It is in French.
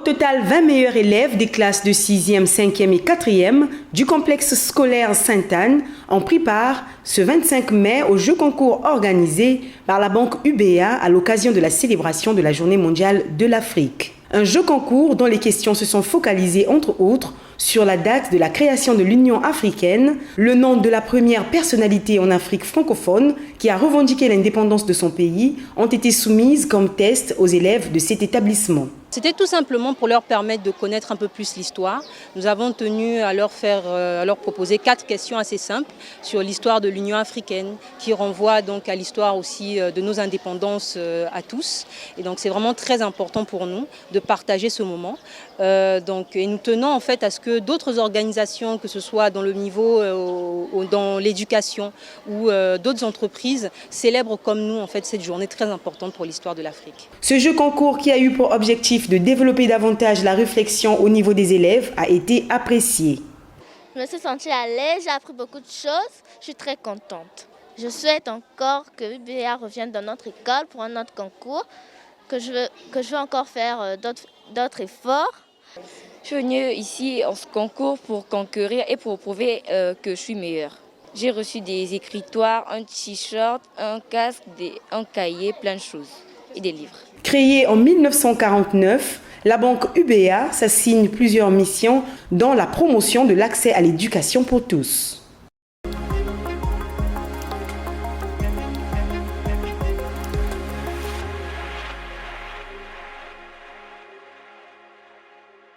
total, 20 meilleurs élèves des classes de 6e, 5e et 4e du complexe scolaire Sainte-Anne ont pris part ce 25 mai au jeu concours organisé par la banque UBA à l'occasion de la célébration de la Journée mondiale de l'Afrique. Un jeu concours dont les questions se sont focalisées entre autres sur la date de la création de l'Union africaine, le nom de la première personnalité en Afrique francophone qui a revendiqué l'indépendance de son pays ont été soumises comme test aux élèves de cet établissement. C'était tout simplement pour leur permettre de connaître un peu plus l'histoire. Nous avons tenu à leur proposer 4 questions assez simples sur l'histoire de l'Union africaine, qui renvoie donc à l'histoire aussi de nos indépendances à tous. Et donc c'est vraiment très important pour nous de partager ce moment. Et nous tenons en fait à ce que d'autres organisations, que ce soit dans le niveau, dans l'éducation ou d'autres entreprises, célèbrent comme nous en fait cette journée très importante pour l'histoire de l'Afrique. Ce jeu concours qui a eu pour objectif de développer davantage la réflexion au niveau des élèves a été apprécié. Je me suis sentie à l'aise, j'ai appris beaucoup de choses, je suis très contente. Je souhaite encore que UBA revienne dans notre école pour un autre concours, que je veux encore faire d'autres efforts. Je suis venue ici en ce concours pour concourir et pour prouver que je suis meilleure. J'ai reçu des écritoires, un t-shirt, un casque, un cahier, plein de choses et des livres. Créée en 1949, la banque UBA s'assigne plusieurs missions dont la promotion de l'accès à l'éducation pour tous.